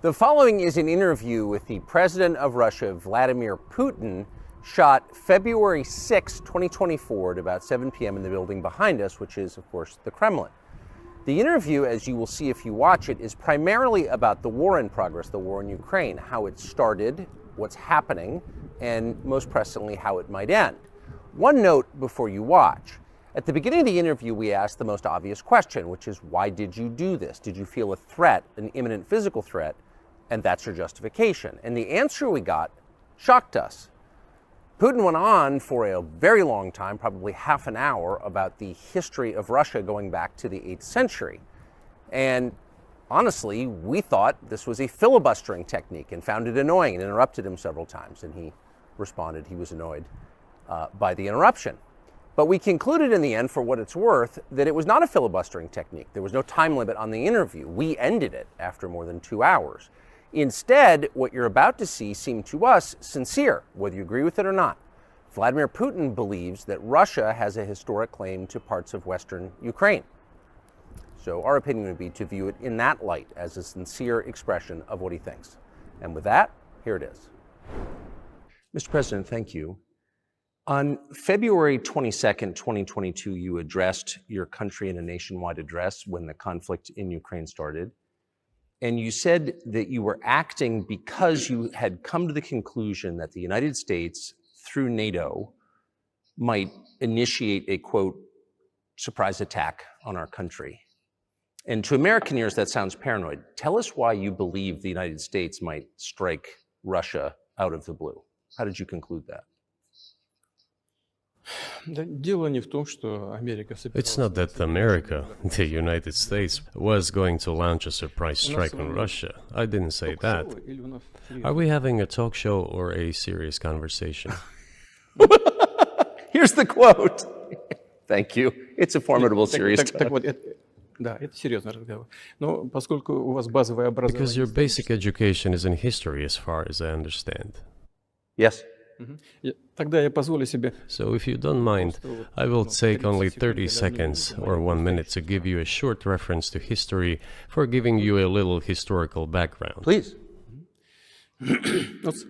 The following is an interview with the President of Russia, Vladimir Putin, shot February 6, 2024 at about 7 p.m. in the building behind us, which is, of course, the Kremlin. The interview, as you will see if you watch it, is primarily about the war in progress, the war in Ukraine, how it started, what's happening, and most pressingly, how it might end. One note before you watch. At the beginning of the interview, we asked the most obvious question, which is, why did you do this? Did you feel a threat, an imminent physical threat? And that's your justification. And the answer we got shocked us. Putin went on for a very long time, probably half an hour, about the history of Russia going back to the 8th century. And honestly, we thought this was a filibustering technique and found it annoying and interrupted him several times. And he responded he was annoyed by the interruption. But we concluded in the end, for what it's worth, that it was not a filibustering technique. There was no time limit on the interview. We ended it after more than 2 hours. Instead, what you're about to see seemed to us sincere, whether you agree with it or not. Vladimir Putin believes that Russia has a historic claim to parts of Western Ukraine. So our opinion would be to view it in that light, as a sincere expression of what he thinks. And with that, here it is. Mr. President, thank you. On February 22nd, 2022, you addressed your country in a nationwide address when the conflict in Ukraine started. And you said that you were acting because you had come to the conclusion that the United States, through NATO, might initiate a, quote, surprise attack on our country. And to American ears, that sounds paranoid. Tell us why you believe the United States might strike Russia out of the blue. How did you conclude that? It's not that America, the United States, was going to launch a surprise strike on Russia. I didn't say that. Are we having a talk show or a serious conversation? Here's the quote. Thank you. It's a formidable, serious talk. Because your basic education is in history, as far as I understand. Yes. So if you don't mind, I will take only 30 seconds or 1 minute to give you a short reference to history for giving you a little historical background. Please. Let's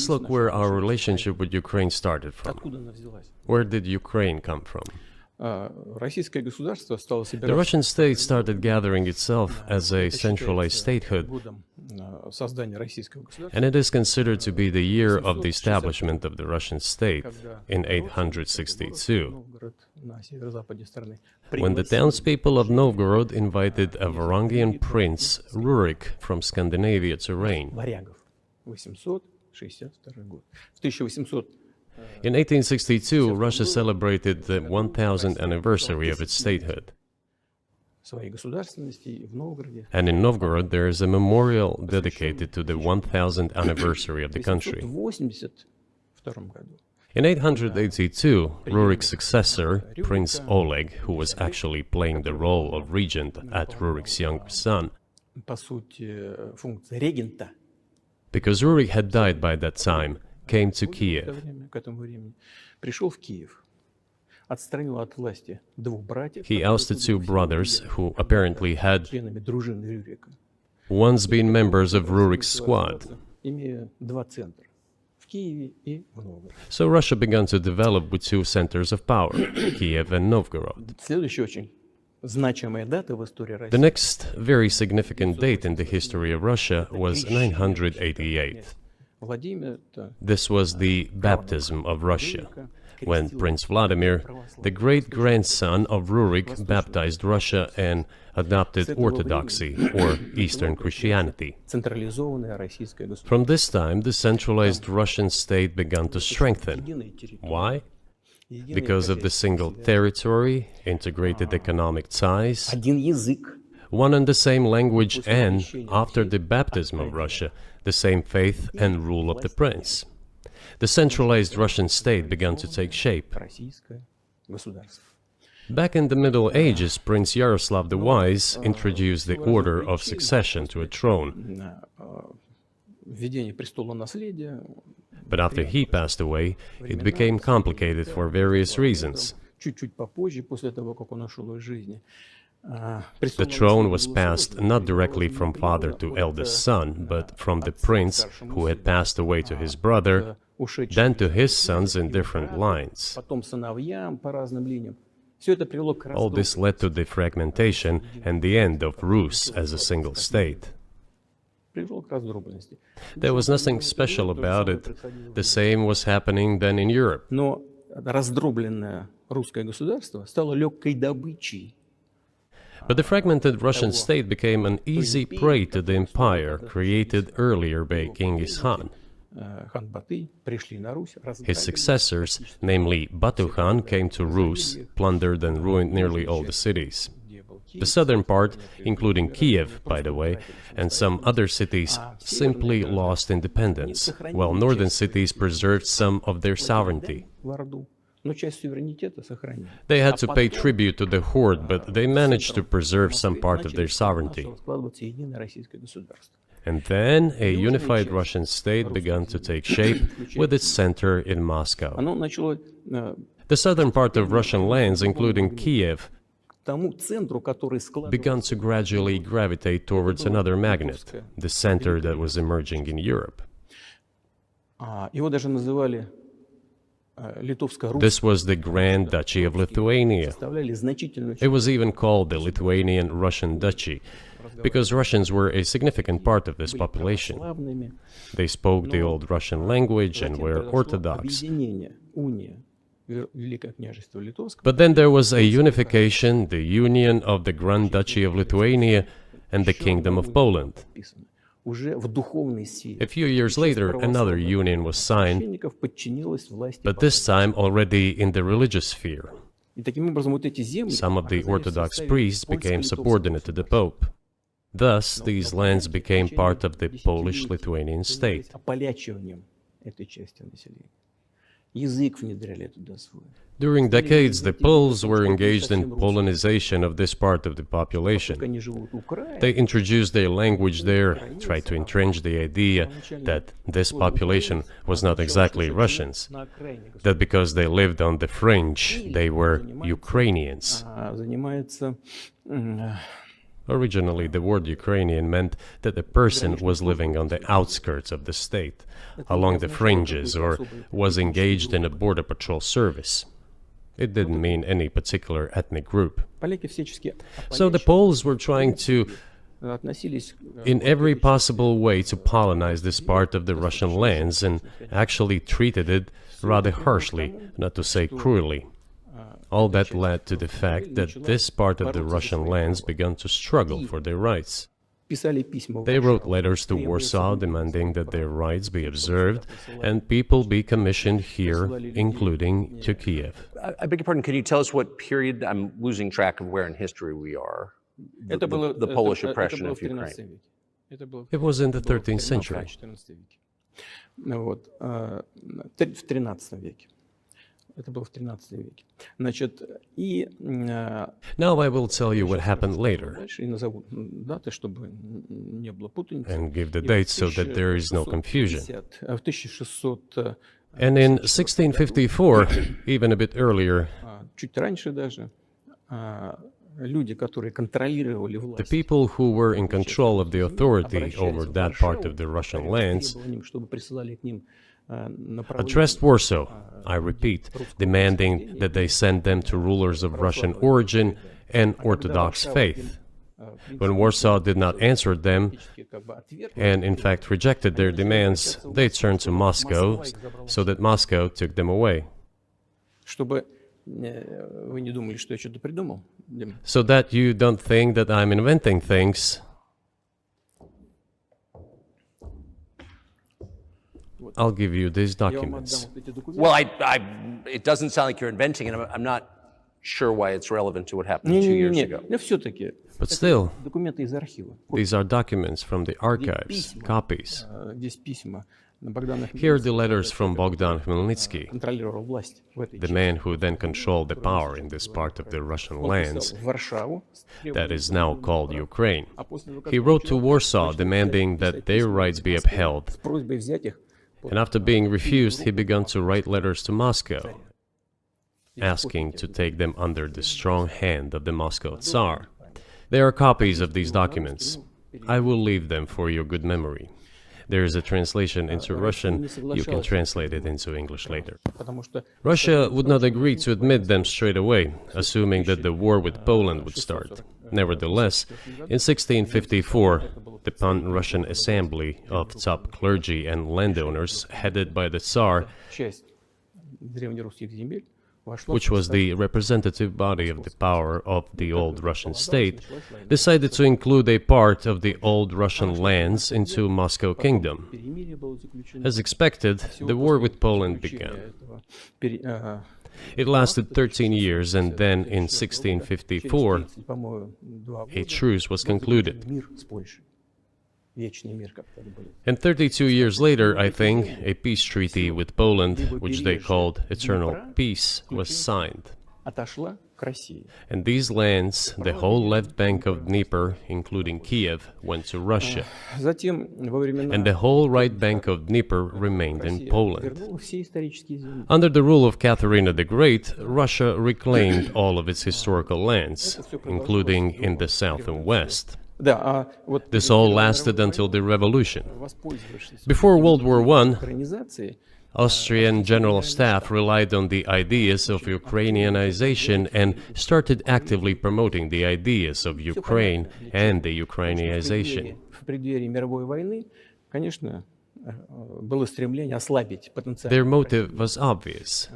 look where our relationship with Ukraine started from. Where did Ukraine come from? The Russian state started gathering itself as a centralized statehood, and it is considered to be the year of the establishment of the Russian state in 862, when the townspeople of Novgorod invited a Varangian prince, Rurik, from Scandinavia to reign. In 1862, Russia celebrated the 1000th anniversary of its statehood. And in Novgorod, there is a memorial dedicated to the 1000th anniversary of the country. In 882, Rurik's successor, Prince Oleg, who was actually playing the role of regent at Rurik's younger son, because Rurik had died by that time, came to Kiev. He ousted two brothers who apparently had once been members of Rurik's squad. So Russia began to develop with two centers of power, Kiev and Novgorod. The next very significant date in the history of Russia was 988. This was the baptism of Russia, when Prince Vladimir, the great-grandson of Rurik, baptized Russia and adopted Orthodoxy, or Eastern Christianity. From this time, the centralized Russian state began to strengthen. Why? Because of the single territory, integrated economic ties, one and the same language, and, after the baptism of Russia, the same faith and rule of the prince. The centralized Russian state began to take shape. Back in the Middle Ages, Prince Yaroslav the Wise introduced the order of succession to a throne. But after he passed away, it became complicated for various reasons. The throne was passed not directly from father to eldest son, but from the prince who had passed away to his brother, then to his sons in different lines. All this led to the fragmentation and the end of Rus as a single state. There was nothing special about it. The same was happening then in Europe. But the fragmented Russian state became an easy prey to the empire created earlier by Genghis Khan. His successors, namely Batu Khan, came to Rus, plundered and ruined nearly all the cities. The southern part, including Kiev, by the way, and some other cities, simply lost independence, while northern cities preserved some of their sovereignty. They had to pay tribute to the horde, but they managed to preserve some part of their sovereignty. And then a unified Russian state began to take shape with its center in Moscow. The southern part of Russian lands, including Kiev, began to gradually gravitate towards another magnet, the center that was emerging in Europe. This was the Grand Duchy of Lithuania. It was even called the Lithuanian-Russian Duchy, because Russians were a significant part of this population. They spoke the old Russian language and were Orthodox. But then there was a unification, the union of the Grand Duchy of Lithuania and the Kingdom of Poland. A few years later, another union was signed, but this time already in the religious sphere. Some of the Orthodox priests became subordinate to the Pope. Thus, these lands became part of the Polish-Lithuanian state. During decades, the Poles were engaged in Polonization of this part of the population. They introduced their language there, tried to entrench the idea that this population was not exactly Russians, that because they lived on the fringe, they were Ukrainians. Originally, the word Ukrainian meant that a person was living on the outskirts of the state, along the fringes, or was engaged in a border patrol service. It didn't mean any particular ethnic group. So the Poles were trying to, in every possible way, to colonize this part of the Russian lands, and actually treated it rather harshly, not to say cruelly. All that led to the fact that this part of the Russian lands began to struggle for their rights. They wrote letters to Warsaw demanding that their rights be observed and people be commissioned here, including to Kiev. I beg your pardon, can you tell us what period? I'm losing track of where in history we are. The Polish oppression of Ukraine. It was in the 13th century. Now I will tell you what happened later and give the dates so that there is no confusion. And in 1654, even a bit earlier, the people who were in control of the authority over that part of the Russian lands addressed Warsaw, I repeat, demanding that they send them to rulers of Russian origin and Orthodox faith. When Warsaw did not answer them, and in fact rejected their demands, they turned to Moscow, so that Moscow took them away. So that you don't think that I'm inventing things, I'll give you these documents. Well, it doesn't sound like you're inventing it. I'm not sure why it's relevant to what happened 2 years ago. But still, these are documents from the archives, copies. Here are the letters from Bogdan Khmelnytsky, the man who then controlled the power in this part of the Russian lands that is now called Ukraine. He wrote to Warsaw demanding that their rights be upheld. And after being refused, he began to write letters to Moscow, asking to take them under the strong hand of the Moscow Tsar. There are copies of these documents. I will leave them for your good memory. There is a translation into Russian. You can translate it into English later. Russia would not agree to admit them straight away, assuming that the war with Poland would start. Nevertheless, in 1654, the Pan-Russian Assembly of top clergy and landowners, headed by the Tsar, which was the representative body of the power of the old Russian state, decided to include a part of the old Russian lands into Moscow Kingdom. As expected, the war with Poland began. It lasted 13 years, and then in 1654, a truce was concluded. And 32 years later, I think, a peace treaty with Poland, which they called Eternal Peace, was signed. And these lands, the whole left bank of Dnieper, including Kiev, went to Russia. And the whole right bank of Dnieper remained in Poland. Under the rule of Catherine the Great, Russia reclaimed all of its historical lands, including in the south and west. This all lasted until the revolution. Before World War I, Austrian General Staff relied on the ideas of Ukrainianization and started actively promoting the ideas of Ukraine and the Ukrainianization. Their motive was obvious.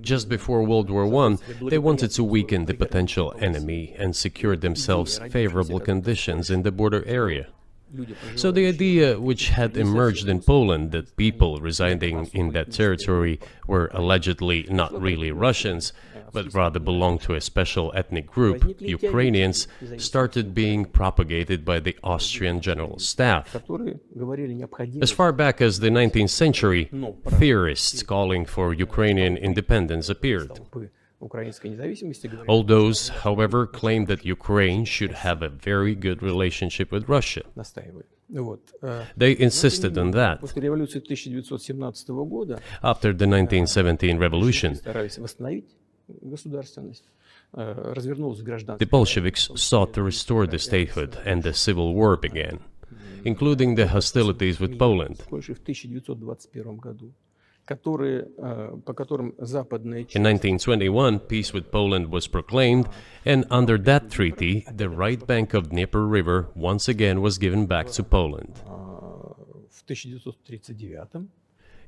Just before World War I, they wanted to weaken the potential enemy and secure themselves favorable conditions in the border area. So the idea which had emerged in Poland that people residing in that territory were allegedly not really Russians, but rather belonged to a special ethnic group, Ukrainians, started being propagated by the Austrian General Staff. As far back as the 19th century, theorists calling for Ukrainian independence appeared. All those, however, claimed that Ukraine should have a very good relationship with Russia. They insisted on that. After the 1917 revolution, the Bolsheviks sought to restore the statehood, and the civil war began, including the hostilities with Poland. In 1921, peace with Poland was proclaimed, and under that treaty, the right bank of Dnieper River once again was given back to Poland.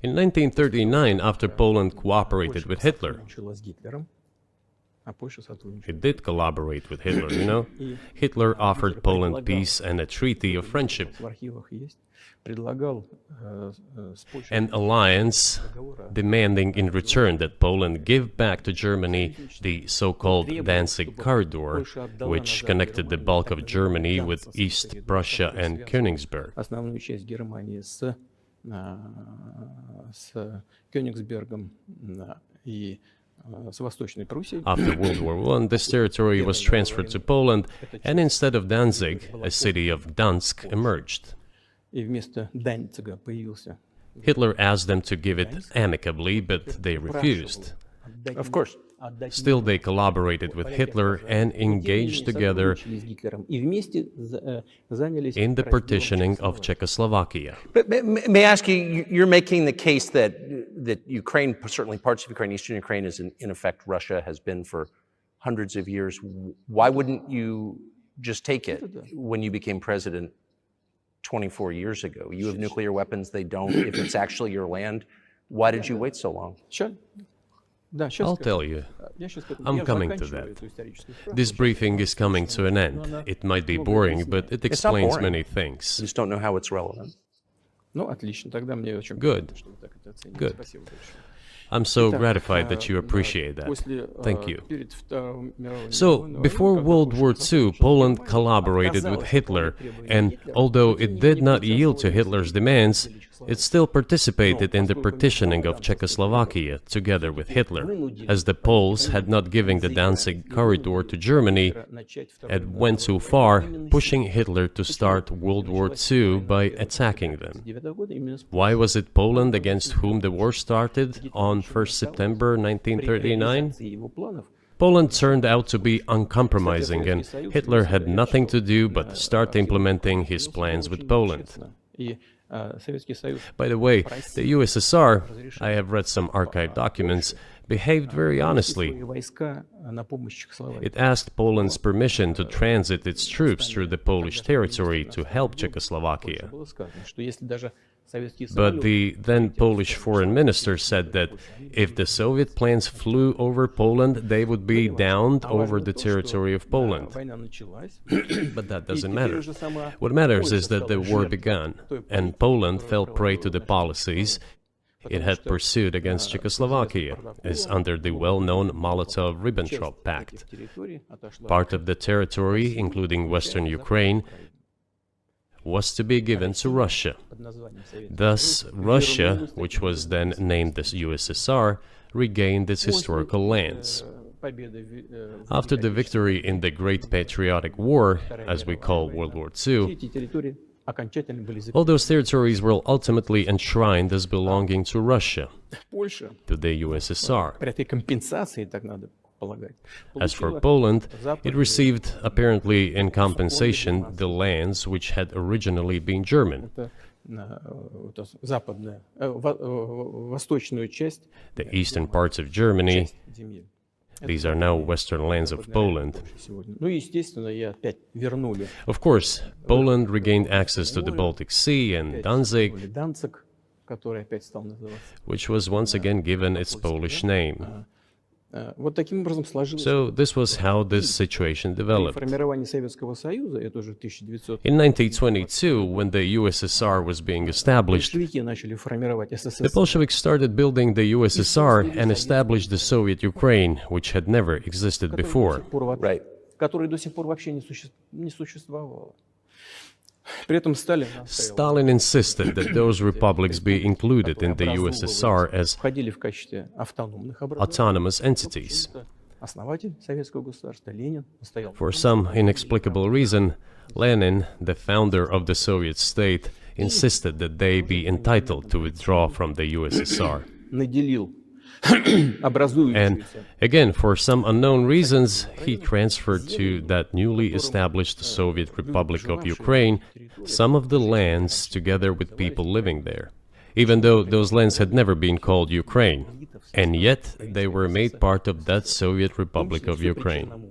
In 1939, after Poland cooperated with Hitler, it did collaborate with Hitler, you know? Hitler offered Poland peace and a treaty of friendship, an alliance demanding in return that Poland give back to Germany the so-called Danzig corridor, which connected the bulk of Germany with East Prussia and Königsberg. After World War I, this territory was transferred to Poland, and instead of Danzig, a city of Dansk emerged. Hitler asked them to give it amicably, but they refused. Of course. Still, they collaborated with Hitler and engaged together in the partitioning of Czechoslovakia. But may I ask you, you're making the case that Ukraine, certainly parts of Ukraine, Eastern Ukraine, is in effect Russia, has been for hundreds of years. Why wouldn't you just take it when you became president 24 years ago? You have nuclear weapons, they don't. If it's actually your land, why did you wait so long? I'll tell you. I'm coming to that. This briefing is coming to an end. It might be boring, but it explains many things. I just don't know how it's relevant. Good. Good. I'm so gratified that you appreciate that. Thank you. So, before World War II, Poland collaborated with Hitler, and although it did not yield to Hitler's demands, it still participated in the partitioning of Czechoslovakia together with Hitler, as the Poles had not given the Danzig corridor to Germany and went too far, pushing Hitler to start World War II by attacking them. Why was it Poland against whom the war started on 1st September 1939? Poland turned out to be uncompromising, and Hitler had nothing to do but start implementing his plans with Poland. By the way, the USSR, I have read some archive documents, behaved very honestly. It asked Poland's permission to transit its troops through the Polish territory to help Czechoslovakia. But the then Polish foreign minister said that if the Soviet planes flew over Poland, they would be downed over the territory of Poland. But that doesn't matter. What matters is that the war began, and Poland fell prey to the policies it had pursued against Czechoslovakia, as under the well-known Molotov-Ribbentrop Pact. Part of the territory, including western Ukraine, was to be given to Russia. Thus, Russia, which was then named the USSR, regained its historical lands. After the victory in the Great Patriotic War, as we call World War II, all those territories were ultimately enshrined as belonging to Russia, to the USSR. As for Poland, it received, apparently in compensation, the lands which had originally been German. The eastern parts of Germany, these are now western lands of Poland. Of course, Poland regained access to the Baltic Sea and Danzig, which was once again given its Polish name. So this was how this situation developed. In 1922, when the USSR was being established, the Bolsheviks started building the USSR and established the Soviet Ukraine, which had never existed before. Right. Stalin insisted that those republics be included in the USSR as autonomous entities. For some inexplicable reason, Lenin, the founder of the Soviet state, insisted that they be entitled to withdraw from the USSR. And again, for some unknown reasons, he transferred to that newly established Soviet Republic of Ukraine some of the lands together with people living there, even though those lands had never been called Ukraine, and yet they were made part of that Soviet Republic of Ukraine.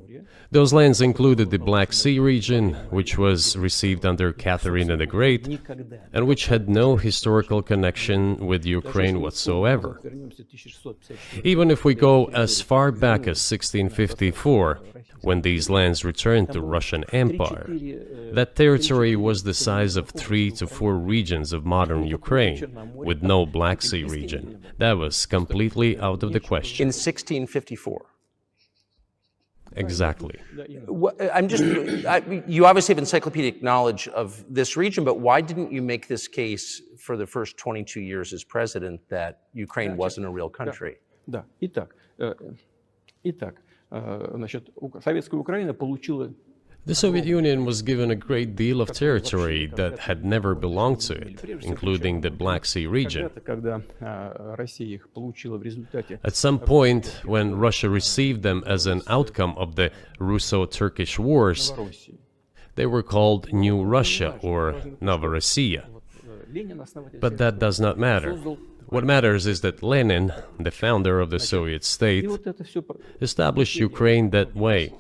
Those lands included the Black Sea region, which was received under Catherine the Great, and which had no historical connection with Ukraine whatsoever. Even if we go as far back as 1654, when these lands returned to Russian Empire, that territory was the size of 3 to 4 regions of modern Ukraine, with no Black Sea region. That was completely out of the question. In 1654. Exactly. You obviously have encyclopedic knowledge of this region, but why didn't you make this case for the first 22 years as president that Ukraine wasn't a real country? The Soviet Union was given a great deal of territory that had never belonged to it, including the Black Sea region. At some point, when Russia received them as an outcome of the Russo-Turkish Wars, they were called New Russia or Novorossiya. But that does not matter. What matters is that Lenin, the founder of the Soviet state, established Ukraine that way.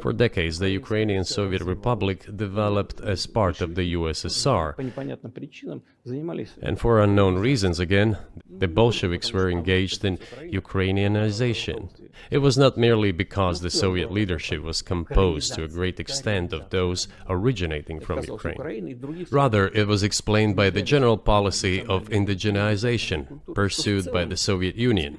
For decades, the Ukrainian Soviet Republic developed as part of the USSR. And for unknown reasons, again, the Bolsheviks were engaged in Ukrainianization. It was not merely because the Soviet leadership was composed to a great extent of those originating from Ukraine. Rather, it was explained by the general policy of indigenization pursued by the Soviet Union.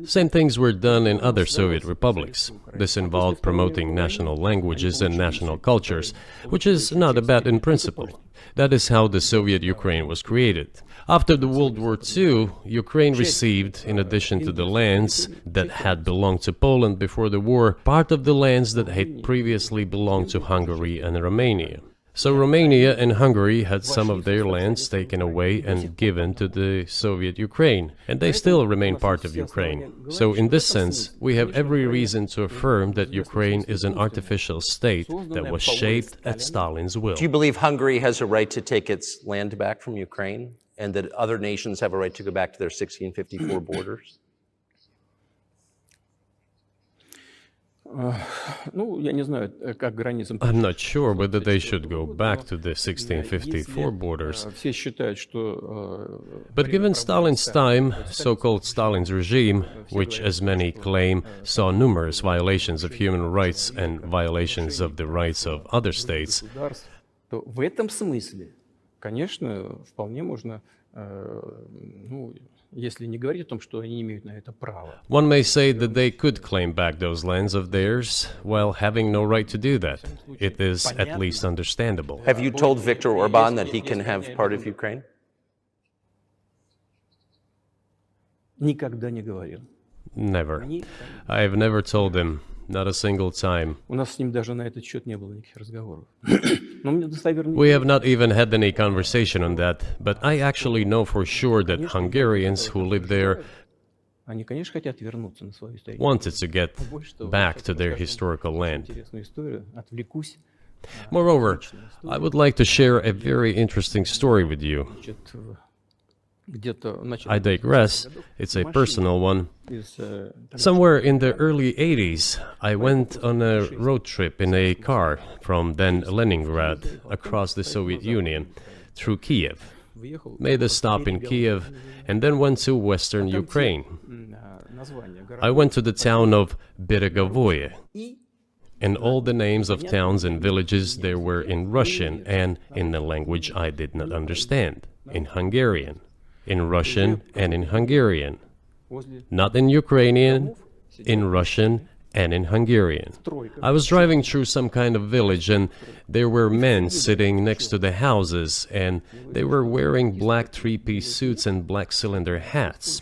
Same things were done in other Soviet republics. This involved promoting national languages and national cultures, which is not bad in principle. That is how the Soviet Ukraine was created. After the World War II, Ukraine received, in addition to the lands that had belonged to Poland before the war, part of the lands that had previously belonged to Hungary and Romania. So Romania and Hungary had some of their lands taken away and given to the Soviet Ukraine, and they still remain part of Ukraine. So in this sense, we have every reason to affirm that Ukraine is an artificial state that was shaped at Stalin's will. Do you believe Hungary has a right to take its land back from Ukraine, and that other nations have a right to go back to their 1654 borders? I'm not sure whether they should go back to the 1654 borders. But given Stalin's time, so-called Stalin's regime, which, as many claim, saw numerous violations of human rights and violations of the rights of other states, one may say that they could claim back those lands of theirs while having no right to do that. It is at least understandable. Have you told Viktor Orban that he can have part of Ukraine? Never. I have never told him, not a single time. We have not even had any conversation on that, but I actually know for sure that Hungarians who live there wanted to get back to their historical land. Moreover, I would like to share a very interesting story with you. I digress, it's a personal one. Somewhere in the early 80s, I went on a road trip in a car from then Leningrad across the Soviet Union through Kiev, made a stop in Kiev, and then went to western Ukraine. I went to the town of Beregovoye, and all the names of towns and villages there were in Russian and in a language I did not understand, in Hungarian. In Russian and in Hungarian. Not in Ukrainian, in Russian and in Hungarian. I was driving through some kind of village and there were men sitting next to the houses and they were wearing black three-piece suits and black cylinder hats.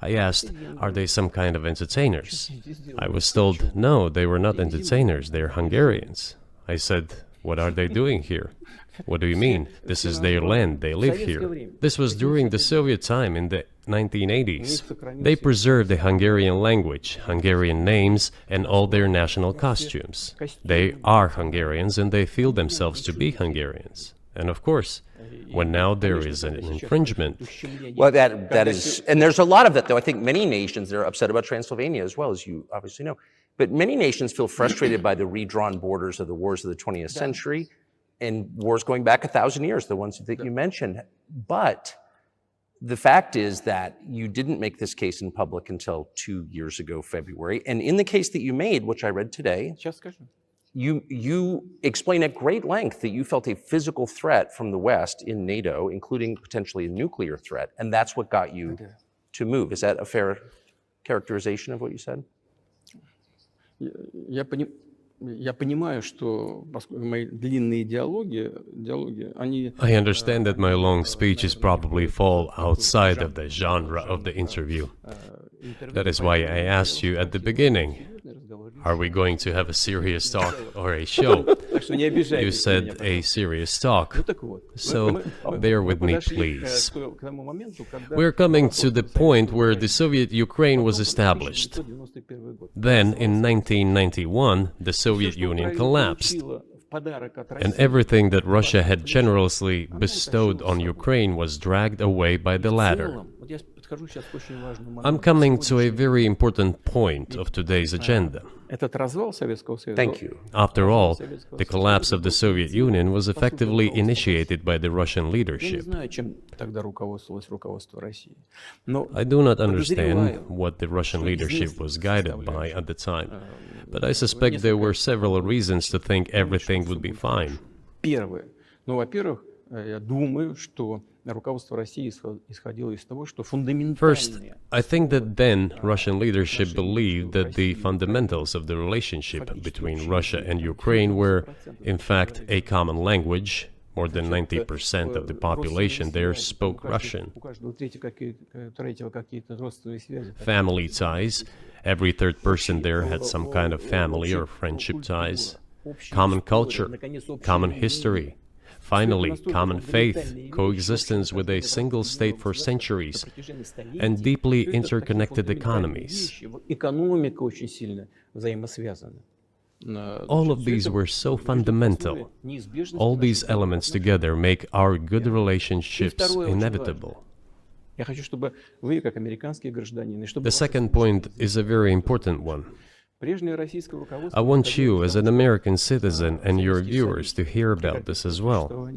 I asked, are they some kind of entertainers? I was told, no, they were not entertainers, they're Hungarians. I said, what are they doing here? What do you mean? This is their land, they live here. This was during the Soviet time in the 1980s. They preserved the Hungarian language, Hungarian names, and all their national costumes. They are Hungarians and they feel themselves to be Hungarians. And of course, when now there is an infringement... Well, that is... And there's a lot of that, though. I think many nations are upset about Transylvania as well, as you obviously know. But many nations feel frustrated by the redrawn borders of the wars of the 20th century. And wars going back 1,000 years, the ones that you mentioned. But the fact is that you didn't make this case in public until 2 years ago, February. And in the case that you made, which I read today, you explain at great length that you felt a physical threat from the West in NATO, including potentially a nuclear threat. And that's what got you to move. Is that a fair characterization of what you said? I understand that my long speeches probably fall outside of the genre of the interview. That is why I asked you at the beginning, are we going to have a serious talk or a show? You said a serious talk, so bear with me, please. We're coming to the point where the Soviet Ukraine was established. Then, in 1991, the Soviet Union collapsed, and everything that Russia had generously bestowed on Ukraine was dragged away by the latter. I'm coming to a very important point of today's agenda. Thank you. After all, the collapse of the Soviet Union was effectively initiated by the Russian leadership. I do not understand what the Russian leadership was guided by at the time, but I suspect there were several reasons to think everything would be fine. First, I think that then Russian leadership believed that the fundamentals of the relationship between Russia and Ukraine were, in fact, a common language. More than 90% of the population there spoke Russian. Family ties. Every third person there had some kind of family or friendship ties. Common culture, common history. Finally, common faith, coexistence with a single state for centuries, and deeply interconnected economies. All of these were so fundamental. All these elements together make our good relationships inevitable. The second point is a very important one. I want you, as an American citizen, and your viewers to hear about this as well.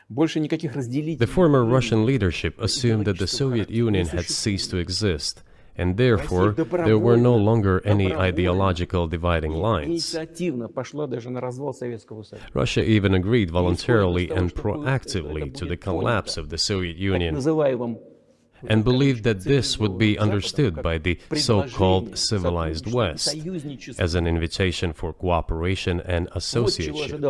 The former Russian leadership assumed that the Soviet Union had ceased to exist, and therefore there were no longer any ideological dividing lines. Russia even agreed voluntarily and proactively to the collapse of the Soviet Union, and believed that this would be understood by the so-called civilized West as an invitation for cooperation and association.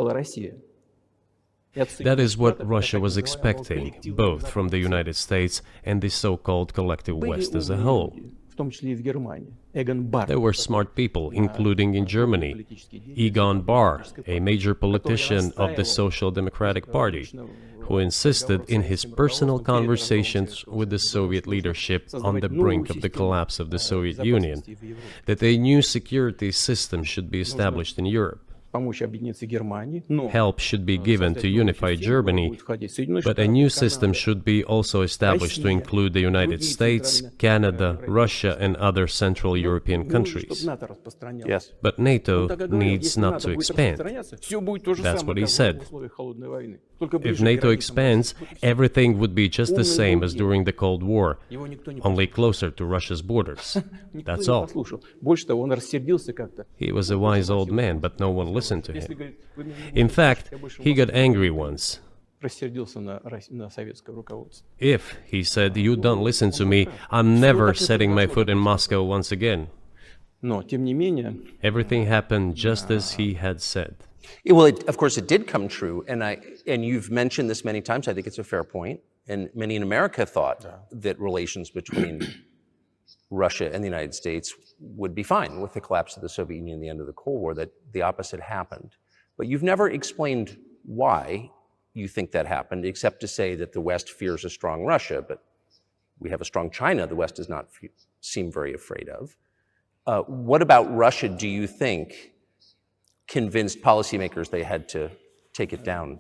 That is what Russia was expecting, both from the United States and the so-called collective West as a whole. There were smart people, including in Germany, Egon Bahr, a major politician of the Social Democratic Party, who insisted in his personal conversations with the Soviet leadership on the brink of the collapse of the Soviet Union that a new security system should be established in Europe. Help should be given to unify Germany, but a new system should be also established to include the United States, Canada, Russia, and other Central European countries. Yes. But NATO needs not to expand. That's what he said. If NATO expands, everything would be just the same as during the Cold War, only closer to Russia's borders. That's all. He was a wise old man, but no one listened to him. In fact, he got angry once. If, he said, you don't listen to me, I'm never setting my foot in Moscow once again. Everything happened just as he had said. Well, of course, it did come true, and you've mentioned this many times. I think it's a fair point, and many in America thought that relations between Russia and the United States would be fine with the collapse of the Soviet Union and the end of the Cold War, that the opposite happened. But you've never explained why you think that happened, except to say that the West fears a strong Russia, but we have a strong China the West does not seem very afraid of. What about Russia, do you think, convinced policymakers they had to take it down?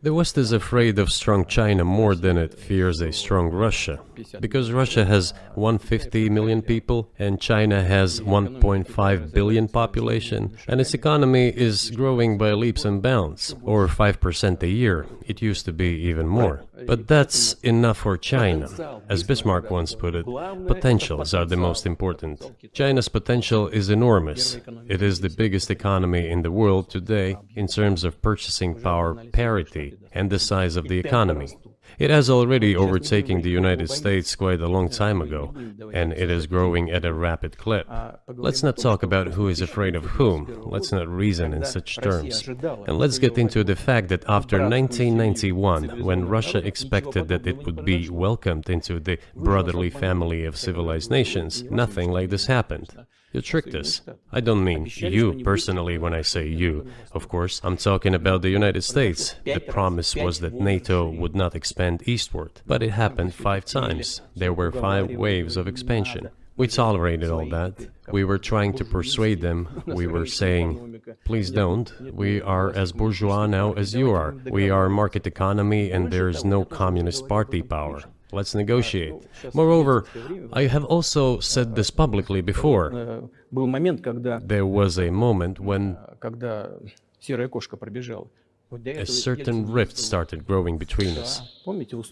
The West is afraid of strong China more than it fears a strong Russia, because Russia has 150 million people and China has 1.5 billion population, and its economy is growing by leaps and bounds, or 5% a year. It used to be even more. But that's enough for China. As Bismarck once put it, potentials are the most important. China's potential is enormous. It is the biggest economy in the world today in terms of purchasing power parity and the size of the economy. It has already overtaken the United States quite a long time ago, and it is growing at a rapid clip. Let's not talk about who is afraid of whom. Let's not reason in such terms. And let's get into the fact that after 1991, when Russia expected that it would be welcomed into the brotherly family of civilized nations, nothing like this happened. You tricked us. I don't mean you personally when I say you. Of course, I'm talking about the United States. The promise was that NATO would not expand eastward, but it happened 5 times. There were 5 waves of expansion. We tolerated all that. We were trying to persuade them. We were saying, please don't. We are as bourgeois now as you are. We are market economy and there is no communist party power. Let's negotiate. Moreover, I have also said this publicly before. There was a moment when a certain rift started growing between us.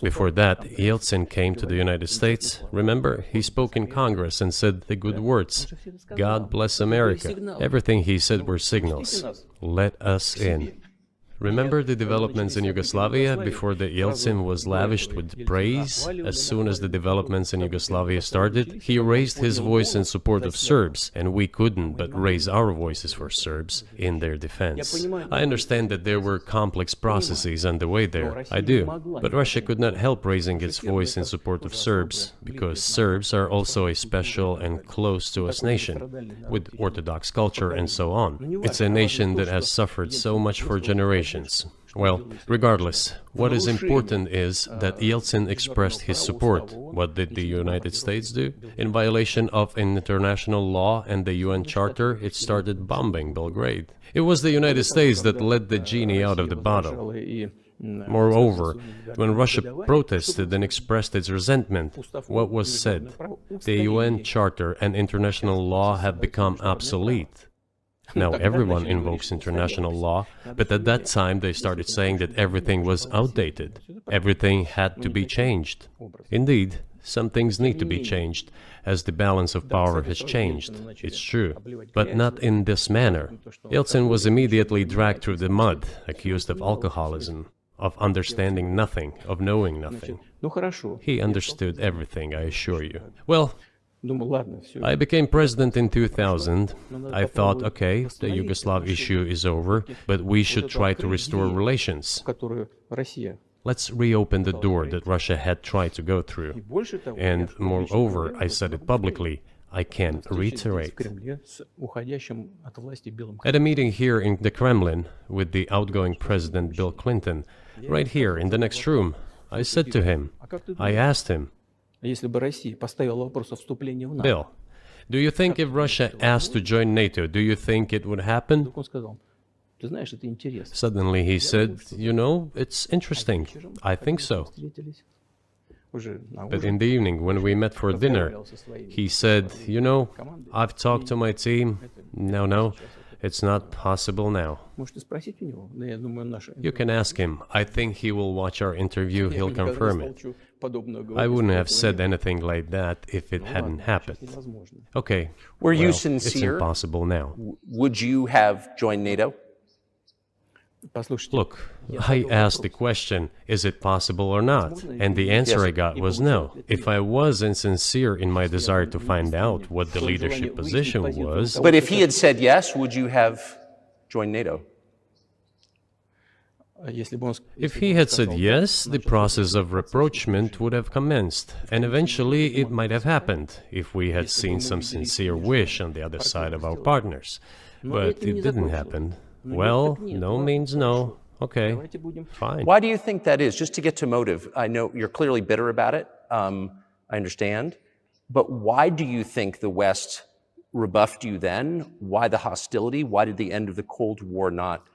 Before that, Yeltsin came to the United States. Remember, he spoke in Congress and said the good words. God bless America. Everything he said were signals. Let us in. Remember the developments in Yugoslavia before the Yeltsin was lavished with praise? As soon as the developments in Yugoslavia started, he raised his voice in support of Serbs, and we couldn't but raise our voices for Serbs in their defense. I understand that there were complex processes underway there, I do, but Russia could not help raising its voice in support of Serbs, because Serbs are also a special and close to us nation, with Orthodox culture and so on. It's a nation that has suffered so much for generations. Well, regardless, what is important is that Yeltsin expressed his support. What did the United States do? In violation of international law and the UN Charter, it started bombing Belgrade. It was the United States that let the genie out of the bottle. Moreover, when Russia protested and expressed its resentment, what was said? The UN Charter and international law have become obsolete. Now everyone invokes international law, but at that time they started saying that everything was outdated. Everything had to be changed. Indeed, some things need to be changed, as the balance of power has changed. It's true, but not in this manner. Yeltsin was immediately dragged through the mud, accused of alcoholism, of understanding nothing, of knowing nothing. He understood everything, I assure you. Well, I became president in 2000. I thought, okay, the Yugoslav issue is over, but we should try to restore relations. Let's reopen the door that Russia had tried to go through. And moreover, I said it publicly, I can reiterate. At a meeting here in the Kremlin with the outgoing President Bill Clinton, right here in the next room, I said to him, I asked him, Bill, do you think if Russia asked to join NATO, do you think it would happen? Suddenly he said, you know, it's interesting. I think so. But in the evening, when we met for dinner, he said, you know, I've talked to my team. No, it's not possible now. You can ask him. I think he will watch our interview. He'll confirm it. I wouldn't have said anything like that if it hadn't happened. Okay. Were you sincere? It's impossible now. Would you have joined NATO? Look, I asked the question, is it possible or not? And the answer I got was no. If I was insincere in my desire to find out what the leadership position was... But if he had said yes, would you have joined NATO? If he had said yes, the process of rapprochement would have commenced, and eventually it might have happened, if we had seen some sincere wish on the other side of our partners. But it didn't happen. Well, no means no. Okay, fine. Why do you think that is? Just to get to motive, I know you're clearly bitter about it, I understand, but why do you think the West rebuffed you then? Why the hostility? Why did the end of the Cold War not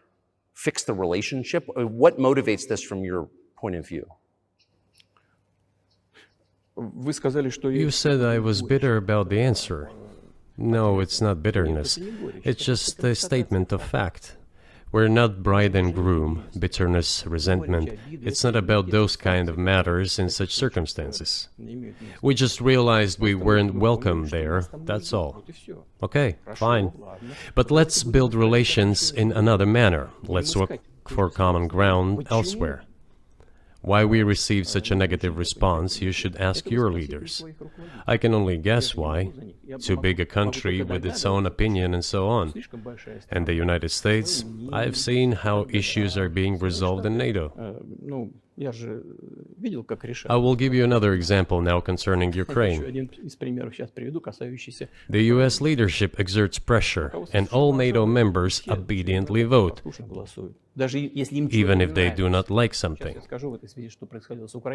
fix the relationship? What motivates this from your point of view? You said I was bitter about the answer. No, it's not bitterness. It's just a statement of fact. We're not bride and groom, bitterness, resentment. It's not about those kind of matters in such circumstances. We just realized we weren't welcome there, that's all. Okay, fine. But let's build relations in another manner. Let's look for common ground elsewhere. Why we received such a negative response, you should ask your leaders. I can only guess why. Too big a country with its own opinion and so on. And the United States, I've seen how issues are being resolved in NATO. I will give you another example now concerning Ukraine. The US leadership exerts pressure, and all NATO members obediently vote, even if they do not like something.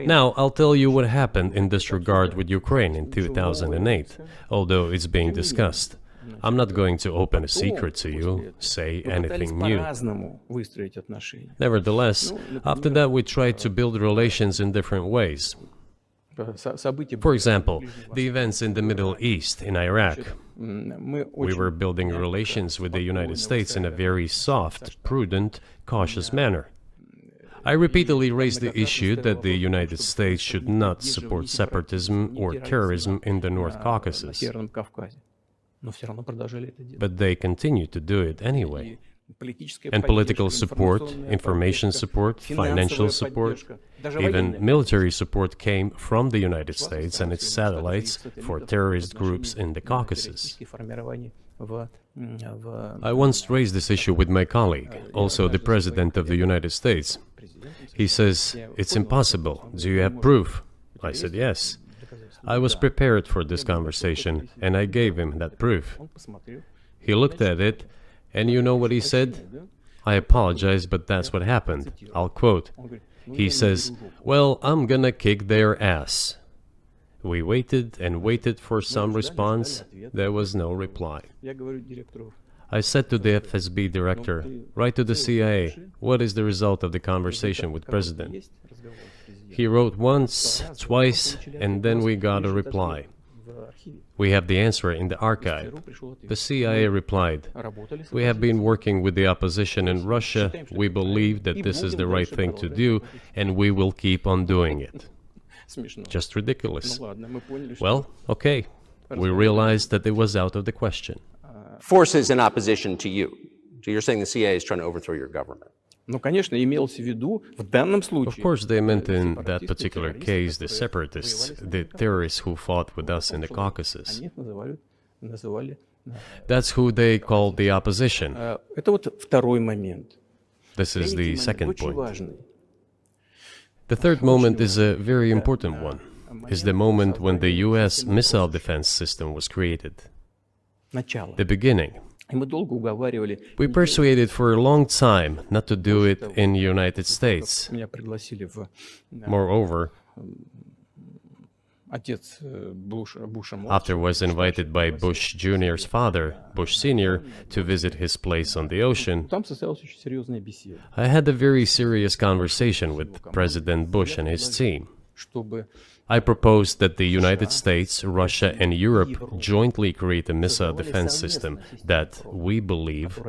Now, I'll tell you what happened in this regard with Ukraine in 2008, although it's being discussed. I'm not going to open a secret to you, say anything new. Nevertheless, after that we tried to build relations in different ways. For example, the events in the Middle East, in Iraq. We were building relations with the United States in a very soft, prudent, cautious manner. I repeatedly raised the issue that the United States should not support separatism or terrorism in the North Caucasus. But they continue to do it anyway. And political support, information support, financial support, even military support came from the United States and its satellites for terrorist groups in the Caucasus. I once raised this issue with my colleague, also the President of the United States. He says, "It's impossible. Do you have proof?" I said, "Yes." I was prepared for this conversation, and I gave him that proof. He looked at it, and you know what he said? "I apologize, but that's what happened." I'll quote. He says, "Well, I'm gonna kick their ass." We waited and waited for some response. There was no reply. I said to the FSB director, "Write to the CIA, what is the result of the conversation with President?" He wrote once, twice, and then we got a reply. We have the answer in the archive. The CIA replied, "We have been working with the opposition in Russia. We believe that this is the right thing to do, and we will keep on doing it." Just ridiculous. Well, okay. We realized that it was out of the question. Forces in opposition to you. So you're saying the CIA is trying to overthrow your government? Of course, they meant in that particular case the separatists, the terrorists who fought with us in the Caucasus. That's who they called the opposition. This is the second point. The third moment is a very important one. Is the moment when the US missile defense system was created. The beginning. We persuaded for a long time not to do it in the United States. Moreover, after was invited by Bush Jr.'s father, Bush Sr., to visit his place on the ocean, I had a very serious conversation with President Bush and his team. I proposed that the United States, Russia, and Europe jointly create a missile defense system that, we believe,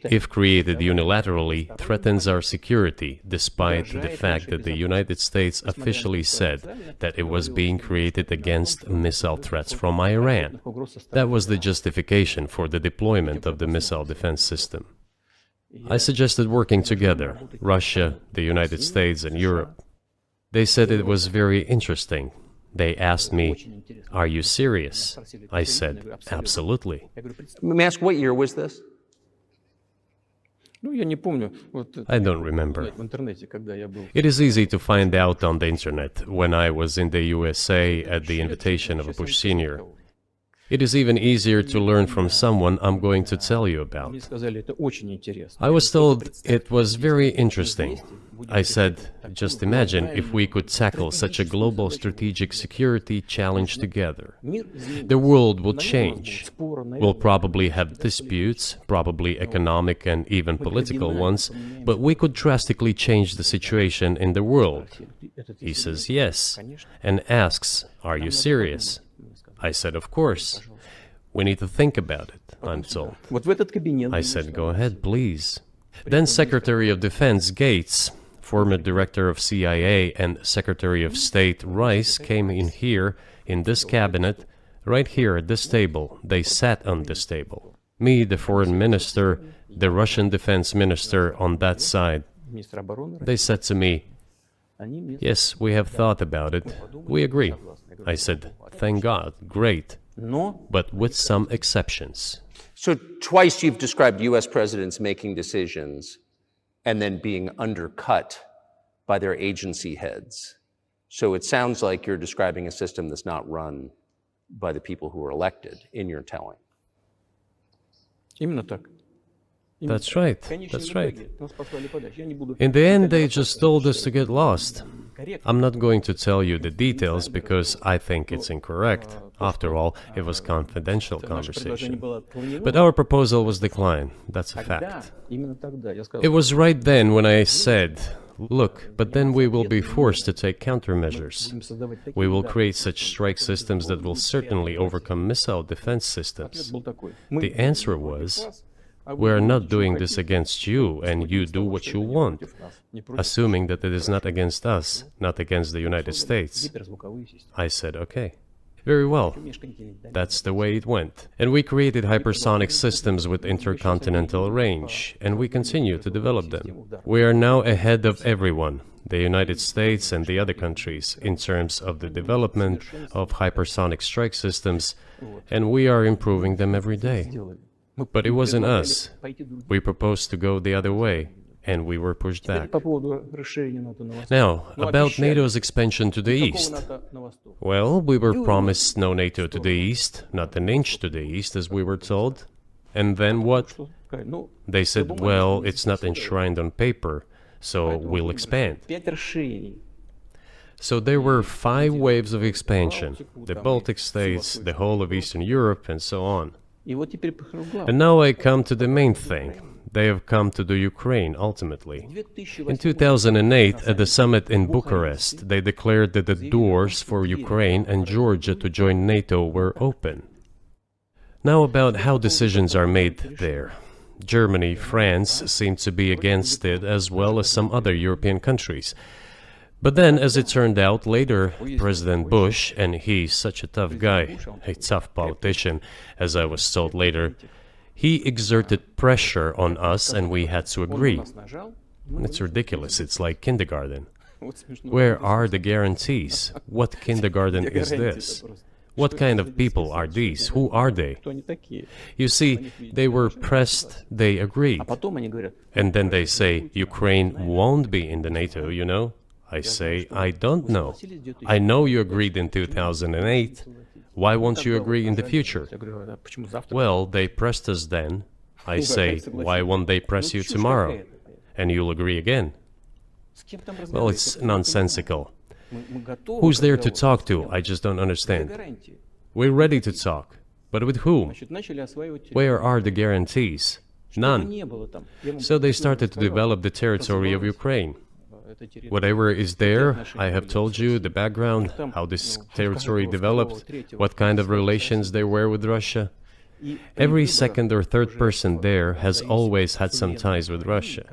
if created unilaterally, threatens our security, despite the fact that the United States officially said that it was being created against missile threats from Iran. That was the justification for the deployment of the missile defense system. I suggested working together, Russia, the United States, and Europe. They said it was very interesting. They asked me, "Are you serious?" I said, "Absolutely." Let me ask, what year was this? I don't remember. It is easy to find out on the internet when I was in the USA at the invitation of Bush Sr. It is even easier to learn from someone I'm going to tell you about. I was told it was very interesting. I said, just imagine if we could tackle such a global strategic security challenge together. The world would change. We'll probably have disputes, probably economic and even political ones, but we could drastically change the situation in the world. He says yes, and asks, "Are you serious?" I said, "Of course. We need to think about it," I'm told. I said, "Go ahead, please." Then Secretary of Defense Gates, former Director of CIA, and Secretary of State Rice came in here, in this cabinet, right here at this table. They sat on this table. Me, the Foreign Minister, the Russian Defense Minister on that side. They said to me, "Yes, we have thought about it. We agree." I said, "Thank God, great, but with some exceptions." So twice you've described U.S. presidents making decisions and then being undercut by their agency heads. So it sounds like you're describing a system that's not run by the people who were elected, in your telling. That's right, that's right. In the end, they just told us to get lost. I'm not going to tell you the details because I think it's incorrect. After all, it was confidential conversation. But our proposal was declined. That's a fact. It was right then when I said, "Look, but then we will be forced to take countermeasures. We will create such strike systems that will certainly overcome missile defense systems." The answer was, "We are not doing this against you, and you do what you want," assuming that it is not against us, not against the United States. I said, "Okay." Very well. That's the way it went. And we created hypersonic systems with intercontinental range, and we continue to develop them. We are now ahead of everyone, the United States and the other countries, in terms of the development of hypersonic strike systems, and we are improving them every day. But it wasn't us. We proposed to go the other way, and we were pushed back. Now, about NATO's expansion to the east. Well, we were promised no NATO to the east, not an inch to the east, as we were told. And then what? They said, well, it's not enshrined on paper, so we'll expand. So there were 5 waves of expansion, the Baltic states, the whole of Eastern Europe, and so on. And now I come to the main thing. They have come to the Ukraine, ultimately. In 2008, at the summit in Bucharest, they declared that the doors for Ukraine and Georgia to join NATO were open. Now about how decisions are made there. Germany, France seem to be against it, as well as some other European countries. But then, as it turned out later, President Bush, and he's such a tough guy, a tough politician, as I was told later, he exerted pressure on us and we had to agree. It's ridiculous, it's like kindergarten. Where are the guarantees? What kindergarten is this? What kind of people are these? Who are they? You see, they were pressed, they agreed. And then they say, Ukraine won't be in the NATO, you know? I say, I don't know. I know you agreed in 2008. Why won't you agree in the future? Well, they pressed us then. I say, why won't they press you tomorrow? And you'll agree again. Well, it's nonsensical. Who's there to talk to? I just don't understand. We're ready to talk. But with whom? Where are the guarantees? None. So they started to develop the territory of Ukraine. Whatever is there, I have told you the background, how this territory developed, what kind of relations there were with Russia. Every second or third person there has always had some ties with Russia.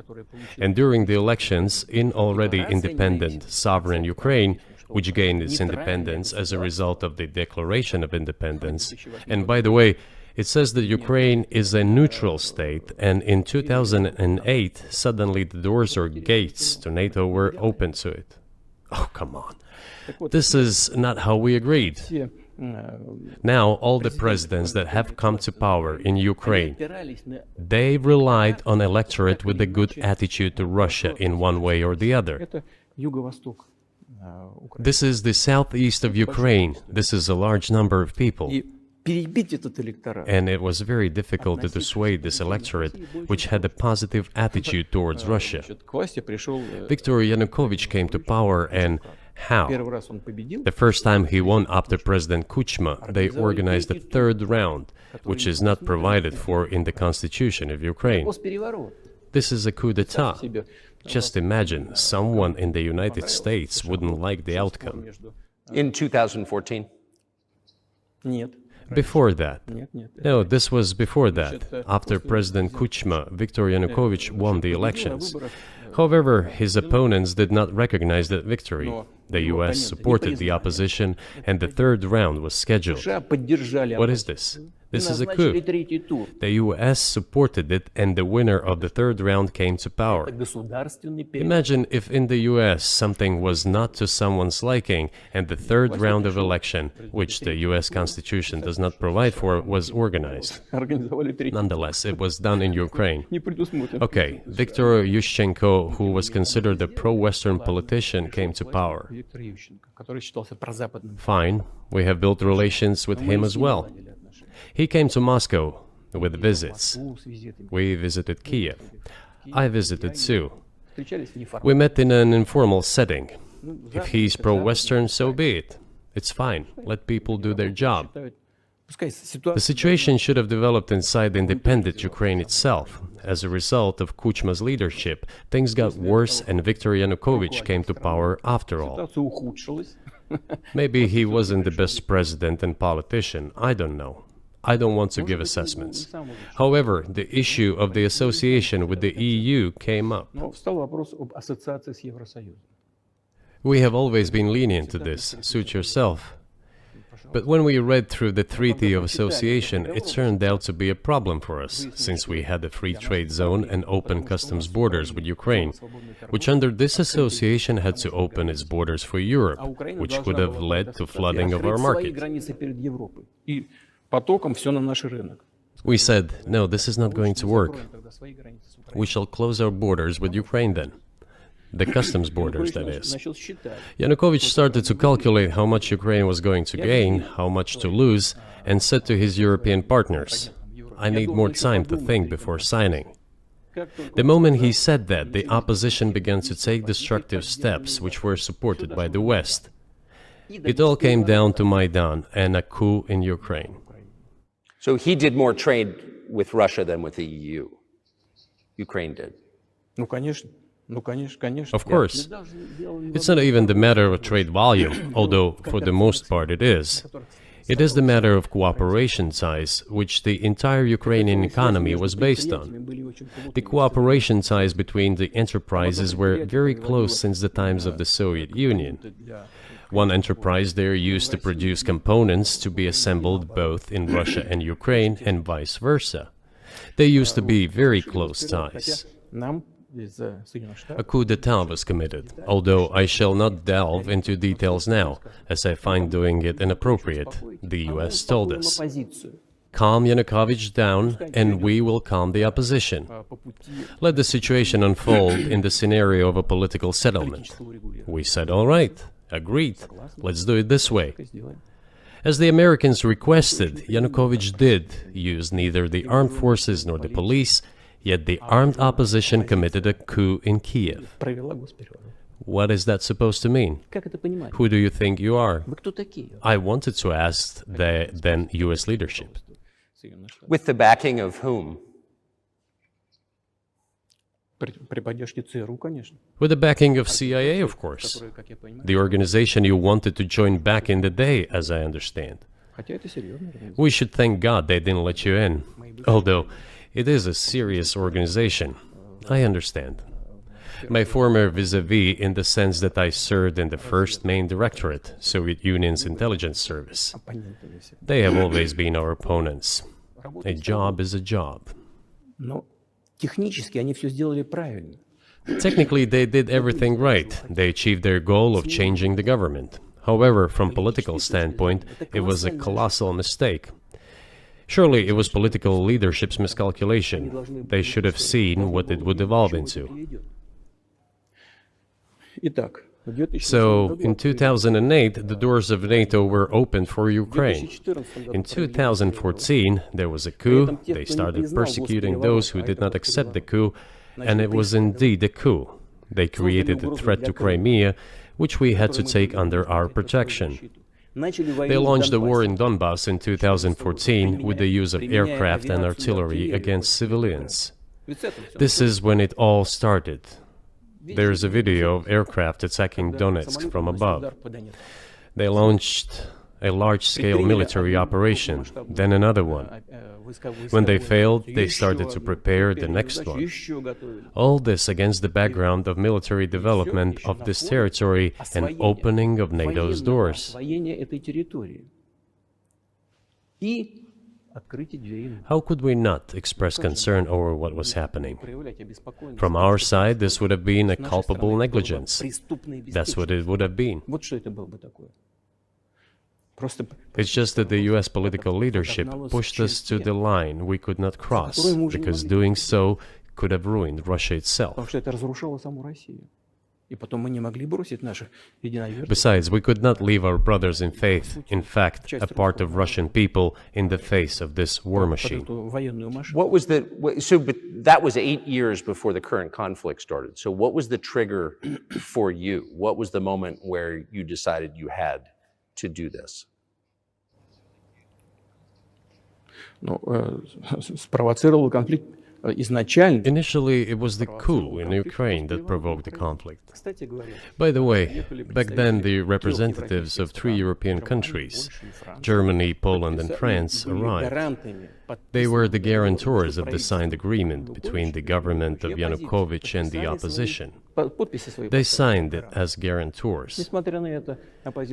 And during the elections, in already independent, sovereign Ukraine, which gained its independence as a result of the Declaration of Independence, and by the way, it says that Ukraine is a neutral state, and in 2008, suddenly the doors or gates to NATO were open to it. Oh, come on. This is not how we agreed. Now, all the presidents that have come to power in Ukraine, they relied on electorate with a good attitude to Russia in one way or the other. This is the southeast of Ukraine. This is a large number of people. And it was very difficult to dissuade this electorate, which had a positive attitude towards Russia. Viktor Yanukovych came to power, and how? The first time he won after President Kuchma, they organized a third round, which is not provided for in the constitution of Ukraine. This is a coup d'etat. Just imagine, someone in the United States wouldn't like the outcome. In 2014? Before that. No, this was before that. After President Kuchma, Viktor Yanukovych won the elections. However, his opponents did not recognize that victory. The US supported the opposition, and the third round was scheduled. What is this? This is a coup. The US supported it, and the winner of the third round came to power. Imagine if in the US something was not to someone's liking, and the third round of election, which the US Constitution does not provide for, was organized. Nonetheless, it was done in Ukraine. Okay, Viktor Yushchenko, who was considered a pro-Western politician, came to power. Fine, we have built relations with him as well. He came to Moscow with visits. We visited Kiev. I visited too. We met in an informal setting. If he's pro-Western, so be it. It's fine. Let people do their job. The situation should have developed inside the independent Ukraine itself. As a result of Kuchma's leadership, things got worse and Viktor Yanukovych came to power after all. Maybe he wasn't the best president and politician, I don't know. I don't want to give assessments. However, the issue of the association with the EU came up. We have always been lenient to this. Suit yourself. But when we read through the Treaty of Association, it turned out to be a problem for us, since we had a free trade zone and open customs borders with Ukraine, which under this association had to open its borders for Europe, which could have led to flooding of our market. We said, no, this is not going to work. We shall close our borders with Ukraine then. The customs borders, that is. Yanukovych started to calculate how much Ukraine was going to gain, how much to lose, and said to his European partners, I need more time to think before signing. The moment he said that, the opposition began to take destructive steps which were supported by the West. It all came down to Maidan and a coup in Ukraine. So he did more trade with Russia than with the EU. Ukraine did. Of course. It's not even the matter of trade volume, although for the most part it is. It is the matter of cooperation ties, which the entire Ukrainian economy was based on. The cooperation ties between the enterprises were very close since the times of the Soviet Union. One enterprise there used to produce components to be assembled both in Russia and Ukraine and vice versa. They used to be very close ties. A coup d'etat was committed, although I shall not delve into details now, as I find doing it inappropriate, the US told us. Calm Yanukovych down, and we will calm the opposition. Let the situation unfold in the scenario of a political settlement. We said, all right, agreed, let's do it this way. As the Americans requested, Yanukovych did use neither the armed forces nor the police, yet the armed opposition committed a coup in Kiev. What is that supposed to mean? Who do you think you are? I wanted to ask the then US leadership. With the backing of whom? With the backing of CIA, of course. The organization you wanted to join back in the day, as I understand. We should thank God they didn't let you in. Although, it is a serious organization. I understand. My former vis-a-vis in the sense that I served in the first main directorate, Soviet Union's intelligence service. They have always been our opponents. A job is a job. Technically, they did everything right. They achieved their goal of changing the government. However, from political standpoint, it was a colossal mistake. Surely it was political leadership's miscalculation. They should have seen what it would evolve into. So, in 2008, the doors of NATO were opened for Ukraine. In 2014, there was a coup. They started persecuting those who did not accept the coup, and it was indeed a coup. They created a threat to Crimea, which we had to take under our protection. They launched the war in Donbass in 2014 with the use of aircraft and artillery against civilians. This is when it all started. There is a video of aircraft attacking Donetsk from above. They launched a large-scale military operation, then another one. When they failed, they started to prepare the next one. All this against the background of military development of this territory and opening of NATO's doors. How could we not express concern over what was happening? From our side, this would have been a culpable negligence. That's what it would have been. It's just that the US political leadership pushed us to the line we could not cross, because doing so could have ruined Russia itself. Besides, we could not leave our brothers in faith, in fact, a part of Russian people, in the face of this war machine. But that was 8 years before the current conflict started. So what was the trigger for you? What was the moment where you decided you had to do this? Initially, it was the coup in Ukraine that provoked the conflict. By the way, back then the representatives of 3 European countries, Germany, Poland and France, arrived. They were the guarantors of the signed agreement between the government of Yanukovych and the opposition. They signed it as guarantors.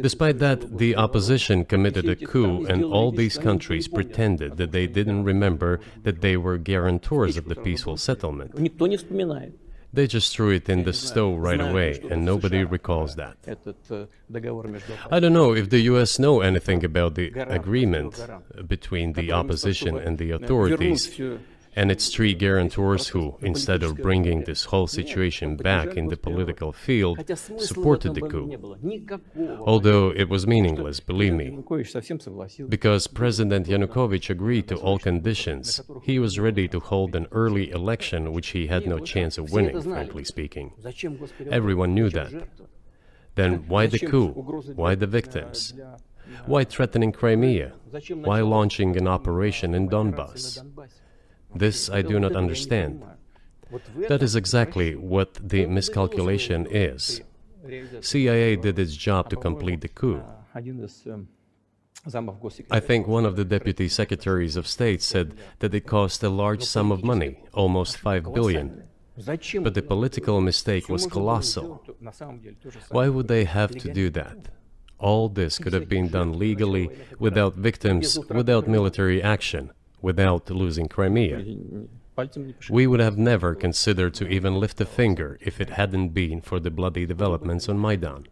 Despite that, the opposition committed a coup, and all these countries pretended that they didn't remember that they were guarantors of the peaceful settlement. They just threw it in the stove right away, and nobody recalls that. I don't know if the US know anything about the agreement between the opposition and the authorities, and its three guarantors who, instead of bringing this whole situation back in the political field, supported the coup. Although it was meaningless, believe me, because President Yanukovych agreed to all conditions. He was ready to hold an early election, which he had no chance of winning, frankly speaking. Everyone knew that. Then why the coup? Why the victims? Why threatening Crimea? Why launching an operation in Donbass? This I do not understand. That is exactly what the miscalculation is. CIA did its job to complete the coup. I think one of the deputy secretaries of state said that it cost a large sum of money, almost 5 billion. But the political mistake was colossal. Why would they have to do that? All this could have been done legally, without victims, without military action, without losing Crimea. We would have never considered to even lift a finger if it hadn't been for the bloody developments on Maidan.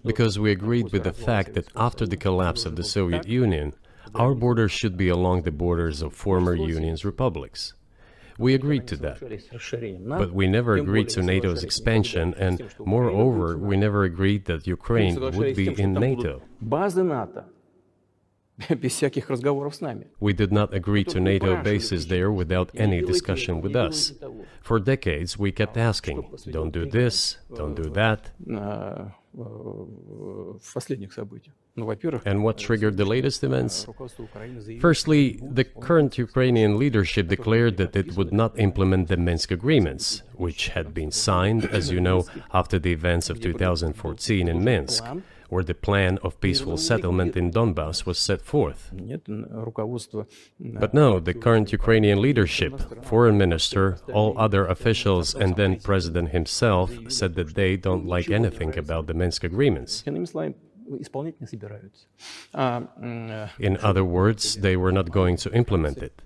Because we agreed with the fact that after the collapse of the Soviet Union, our borders should be along the borders of former Union's republics. We agreed to that. But we never agreed to NATO's expansion, and moreover, we never agreed that Ukraine would be in NATO. We did not agree to NATO bases there without any discussion with us. For decades, we kept asking, don't do this, don't do that. And what triggered the latest events? Firstly, the current Ukrainian leadership declared that it would not implement the Minsk agreements, which had been signed, as you know, after the events of 2014 in Minsk, where the plan of peaceful settlement in Donbass was set forth. But no, the current Ukrainian leadership, foreign minister, all other officials, and then president himself said that they don't like anything about the Minsk agreements. In other words, they were not going to implement it.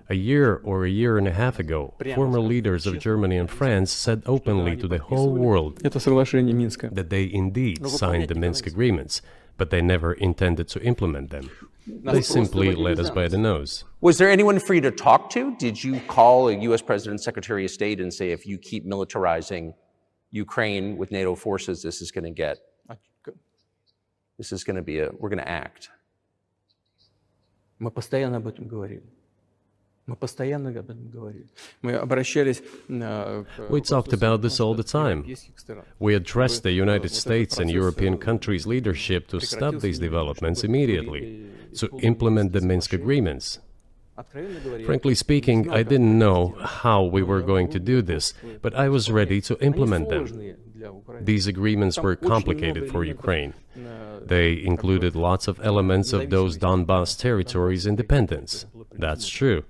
A year or a year and a half ago, former leaders of Germany and France said openly to the whole world that they indeed signed the Minsk agreements, but they never intended to implement them. They simply led us by the nose. Was there anyone for you to talk to? Did you call a U.S. President's Secretary of State and say, if you keep militarizing Ukraine with NATO forces, this is going to be we're going to act? We talked about this all the time. We addressed the United States and European countries' leadership to stop these developments immediately, to implement the Minsk agreements. Frankly speaking, I didn't know how we were going to do this, but I was ready to implement them. These agreements were complicated for Ukraine. They included lots of elements of those Donbass territories' independence. That's true.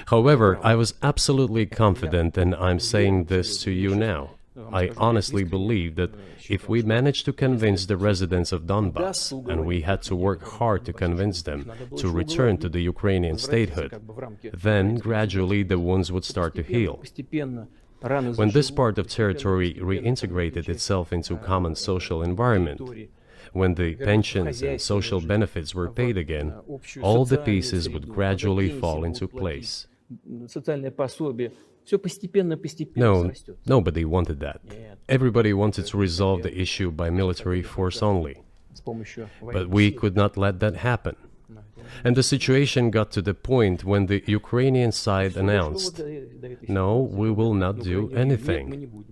However, I was absolutely confident, and I'm saying this to you now. I honestly believe that if we managed to convince the residents of Donbass, and we had to work hard to convince them to return to the Ukrainian statehood, then gradually the wounds would start to heal. When this part of territory reintegrated itself into a common social environment, when the pensions and social benefits were paid again, all the pieces would gradually fall into place. No, nobody wanted that. Everybody wanted to resolve the issue by military force only. But we could not let that happen. And the situation got to the point when the Ukrainian side announced, no, we will not do anything.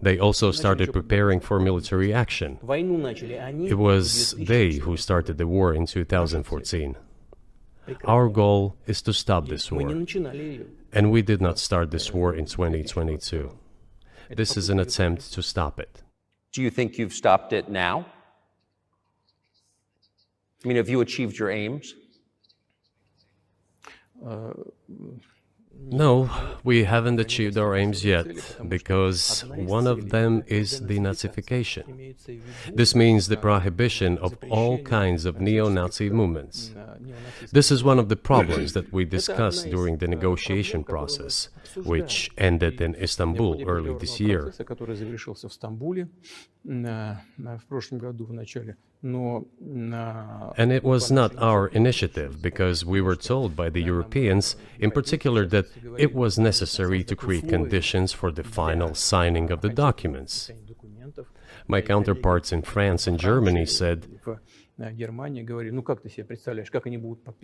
They also started preparing for military action. It was they who started the war in 2014. Our goal is to stop this war. And we did not start this war in 2022. This is an attempt to stop it. Do you think you've stopped it now? I mean, have you achieved your aims? No, we haven't achieved our aims yet, because one of them is denazification. This means the prohibition of all kinds of neo-Nazi movements. This is one of the problems that we discussed during the negotiation process, which ended in Istanbul early this year. And it was not our initiative, because we were told by the Europeans, in particular, that it was necessary to create conditions for the final signing of the documents. My counterparts in France and Germany said,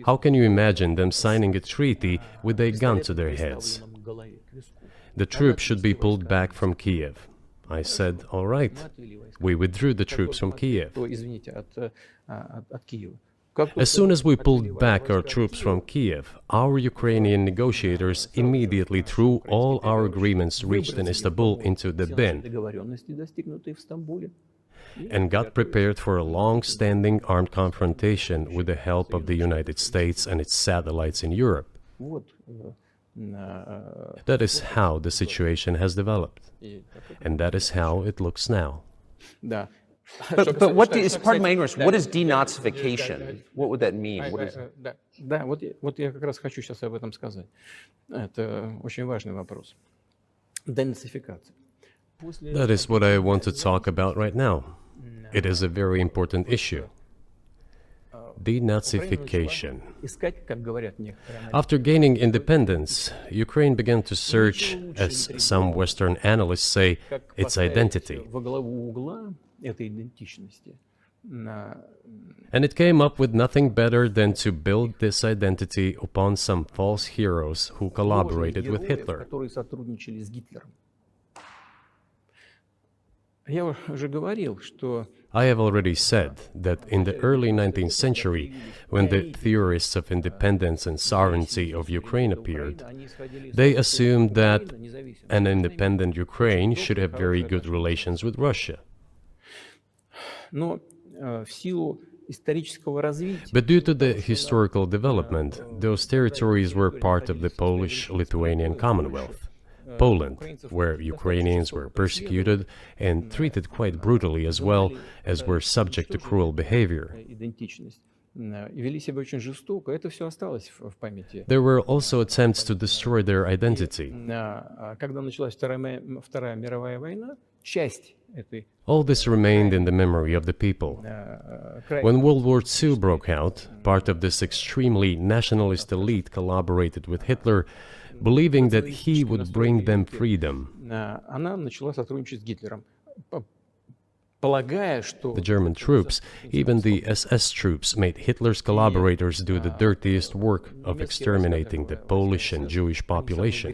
"How can you imagine them signing a treaty with a gun to their heads? The troops should be pulled back from Kiev." I said, "All right." We withdrew the troops from Kiev. As soon as we pulled back our troops from Kiev, our Ukrainian negotiators immediately threw all our agreements reached in Istanbul into the bin and got prepared for a long-standing armed confrontation with the help of the United States and its satellites in Europe. That is how the situation has developed, and that is how it looks now. But what is, pardon my ignorance, what is denazification? What would that mean? What is... Да, вот я как раз хочу сейчас об этом сказать. Это очень важный вопрос. Денацификация. That is what I want to talk about right now. It is a very important issue. Denazification. After gaining independence, Ukraine began to search, as some Western analysts say, its identity. And it came up with nothing better than to build this identity upon some false heroes who collaborated with Hitler. I have already said that in the early 19th century, when the theorists of independence and sovereignty of Ukraine appeared, they assumed that an independent Ukraine should have very good relations with Russia. But due to the historical development, those territories were part of the Polish-Lithuanian Commonwealth. Poland, where Ukrainians were persecuted and treated quite brutally, as well as were subject to cruel behavior. There were also attempts to destroy their identity. All this remained in the memory of the people. When World War II broke out, part of this extremely nationalist elite collaborated with Hitler, believing that he would bring them freedom. The German troops, even the SS troops, made Hitler's collaborators do the dirtiest work of exterminating the Polish and Jewish population.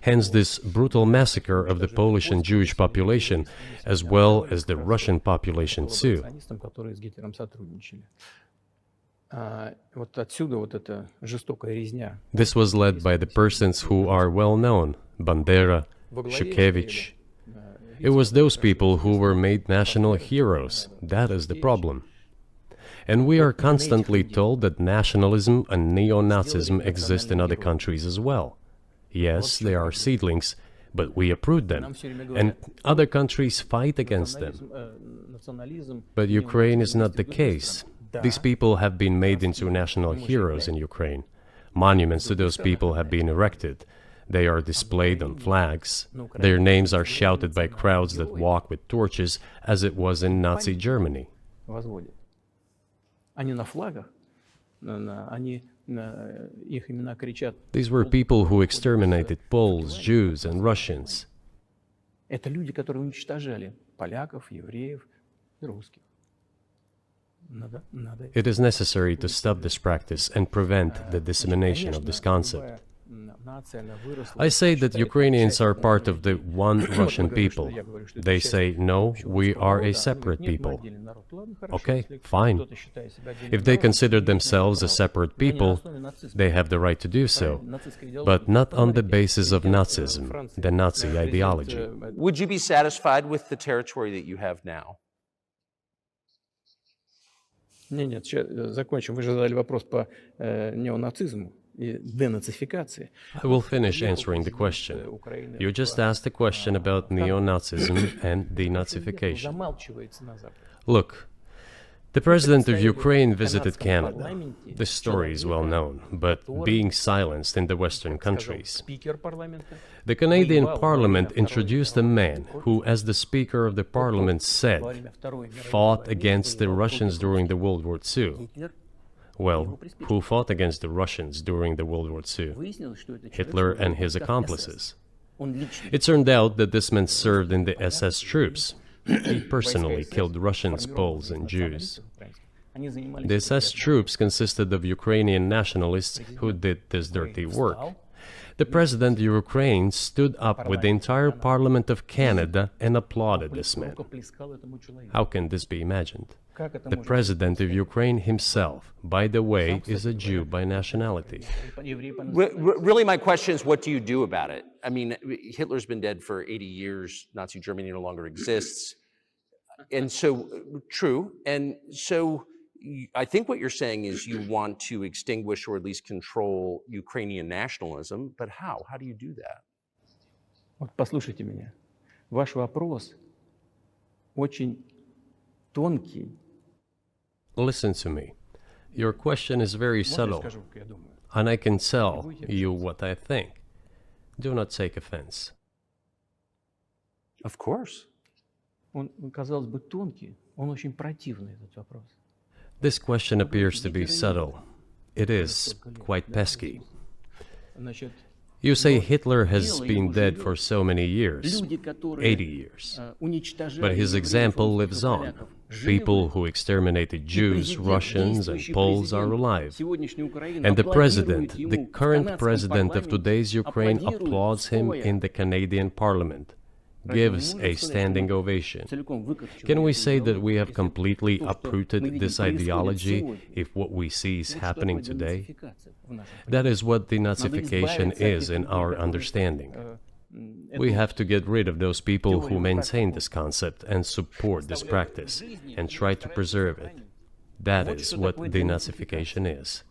Hence this brutal massacre of the Polish and Jewish population, as well as the Russian population too. This was led by the persons who are well known, Bandera, Shukevich. It was those people who were made national heroes. That is the problem. And we are constantly told that nationalism and neo-Nazism exist in other countries as well. Yes, they are seedlings, but we uproot them, and other countries fight against them. But Ukraine is not the case. These people have been made into national heroes in Ukraine. Monuments to those people have been erected. They are displayed on flags. Their names are shouted by crowds that walk with torches, as it was in Nazi Germany. These were people who exterminated Poles, Jews, and Russians. It is necessary to stop this practice and prevent the dissemination of this concept. I say that Ukrainians are part of the one Russian people. They say, no, we are a separate people. Okay, fine. If they consider themselves a separate people, they have the right to do so, but not on the basis of Nazism, the Nazi ideology. Would you be satisfied with the territory that you have now? Нет, сейчас закончим. Вы же задали вопрос по неонацизму и денацификации. I will finish answering the question. You just asked a question about neo-Nazism and denazification. Замалчивается на Западе. Look, the president of Ukraine visited Canada. The story is well known, but being silenced in the Western countries. Спикер парламента. The Canadian Parliament introduced a man who, as the Speaker of the Parliament said, fought against the Russians during the World War II. Well, who fought against the Russians during the World War II? Hitler and his accomplices. It turned out that this man served in the SS troops. He personally killed Russians, Poles, and Jews. The SS troops consisted of Ukrainian nationalists who did this dirty work. The president of Ukraine stood up with the entire Parliament of Canada and applauded this man. How can this be imagined? The president of Ukraine himself, by the way, is a Jew by nationality. Really, my question is, what do you do about it? I mean, Hitler's been dead for 80 years. Nazi Germany no longer exists. And so, true. And so, I think what you're saying is you want to extinguish or at least control Ukrainian nationalism. But how? How do you do that? Вот послушайте меня. Ваш вопрос очень тонкий. Listen to me. Your question is very subtle, and I can tell you what I think. Do not take offense. Of course. Он, казалось бы, тонкий, он очень противный, этот вопрос. This question appears to be subtle. It is quite pesky. Значит, You say Hitler has been dead for so many years, 80 years. But his example lives on. People who exterminated Jews, Russians, and Poles are alive. And the president, the current president of today's Ukraine, applauds him in the Canadian Parliament, gives a standing ovation. Can we say that we have completely uprooted this ideology if what we see is happening today? That is what denazification is in our understanding. We have to get rid of those people who maintain this concept and support this practice and try to preserve it. That is what denazification is.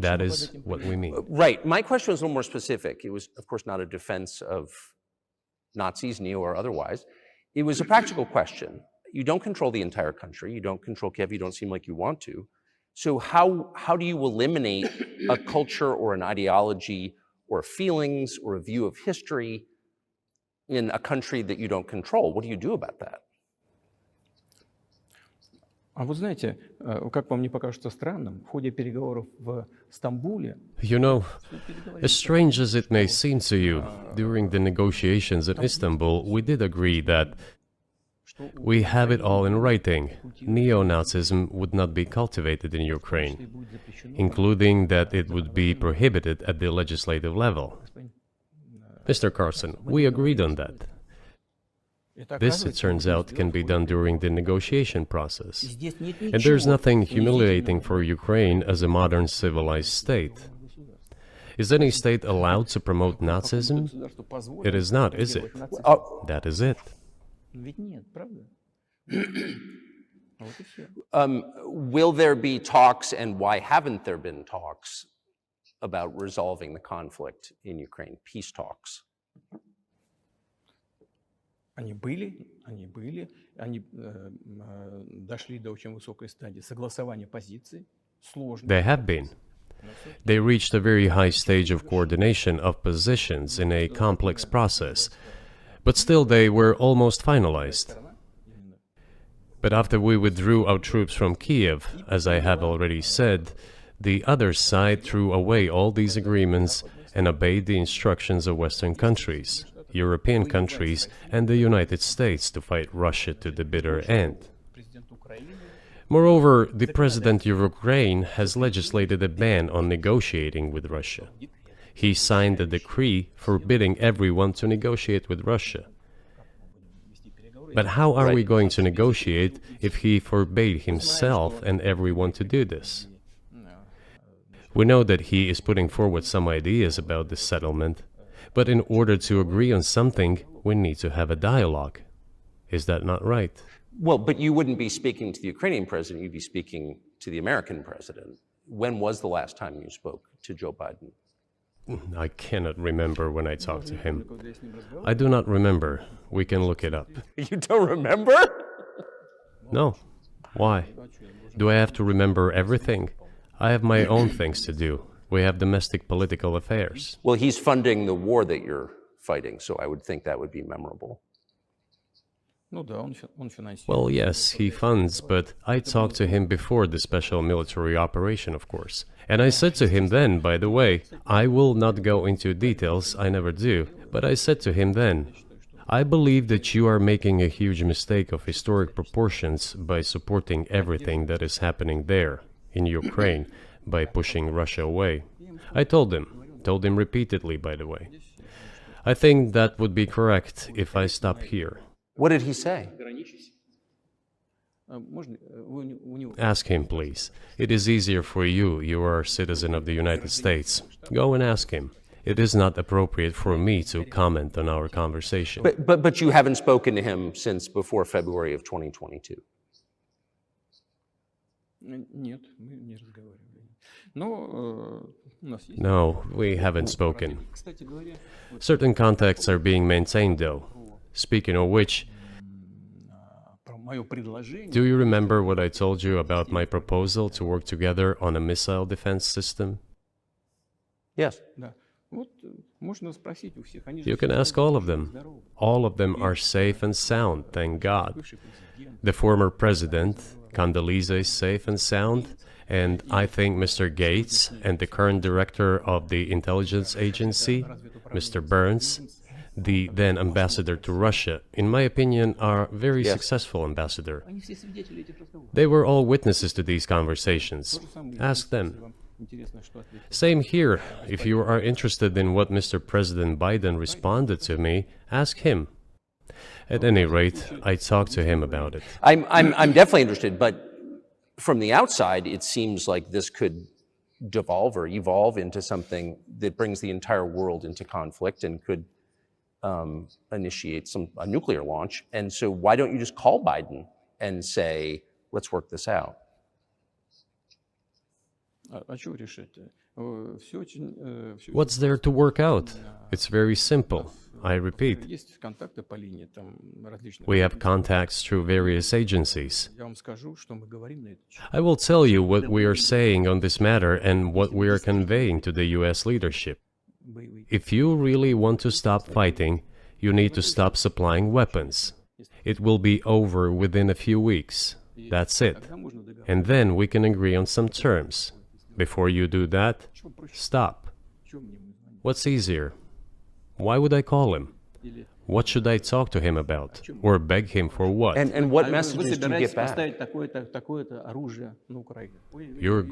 That is what we mean. Right. My question was a little more specific. It was, of course, not a defense of Nazis, neo or otherwise. It was a practical question. You don't control the entire country. You don't control Kiev. You don't seem like you want to. So how do you eliminate a culture or an ideology or feelings or a view of history in a country that you don't control? What do you do about that? А вы знаете, как вам не покажется странным, в ходе переговоров в Стамбуле... You know, as strange as it may seem to you, during the negotiations in Istanbul, we did agree that we have it all in writing. Neo-Nazism would not be cultivated in Ukraine, including that it would be prohibited at the legislative level. Mr. Carlsson, we agreed on that. This, it turns out, can be done during the negotiation process. And there's nothing humiliating for Ukraine as a modern civilized state. Is any state allowed to promote Nazism? It is not, is it? That is it. Will there be talks, and why haven't there been talks about resolving the conflict in Ukraine, peace talks? Они были, они дошли до очень высокой стадии согласования позиций, сложно. They have been. They reached a very high stage of coordination of positions in a complex process, but still they were almost finalized. But after we withdrew our troops from Kiev, as I have already said, the other side threw away all these agreements and obeyed the instructions of Western countries, European countries, and the United States to fight Russia to the bitter end. Moreover, the president of Ukraine has legislated a ban on negotiating with Russia. He signed a decree forbidding everyone to negotiate with Russia. But how are we going to negotiate if he forbade himself and everyone to do this? We know that he is putting forward some ideas about this settlement, but in order to agree on something, we need to have a dialogue. Is that not right? Well, but you wouldn't be speaking to the Ukrainian president, you'd be speaking to the American president. When was the last time you spoke to Joe Biden? I cannot remember when I talked to him. I do not remember. We can look it up. You don't remember? No. Why? Do I have to remember everything? I have my own things to do. We have domestic political affairs. Well, he's funding the war that you're fighting, so I would think that would be memorable. Well, yes, he funds, but I talked to him before the special military operation, of course. And I said to him then, by the way, I will not go into details, I never do, but I said to him then, I believe that you are making a huge mistake of historic proportions by supporting everything that is happening there, in Ukraine, by pushing Russia away. I told him repeatedly, by the way. I think that would be correct if I stop here. What did he say? Ask him, please. It is easier for you. You are a citizen of the United States. Go and ask him. It is not appropriate for me to comment on our conversation. But you haven't spoken to him since before February of 2022? No, we haven't spoken. Certain contacts are being maintained, though. Speaking of which, do you remember what I told you about my proposal to work together on a missile defense system? Yes. You can ask all of them. All of them are safe and sound, thank God. The former president, Condoleezza, is safe and sound, and I think Mr. Gates and the current director of the intelligence agency, Mr. Burns, the then ambassador to Russia, in my opinion, are very successful ambassador. They were all witnesses to these conversations. Ask them. Same here. If you are interested in what Mr. President Biden responded to me, ask him. At any rate, I talked to him about it. I'm definitely interested, but from the outside, it seems like this could devolve or evolve into something that brings the entire world into conflict and could initiate a nuclear launch. And so why don't you just call Biden and say, let's work this out? What's there to work out? It's very simple. I repeat. We have contacts through various agencies. I will tell you what we are saying on this matter and what we are conveying to the US leadership. If you really want to stop fighting, you need to stop supplying weapons. It will be over within a few weeks. That's it. And then we can agree on some terms. Before you do that, stop. What's easier? Why would I call him? What should I talk to him about? Or beg him for what? And what messages do you get back? You're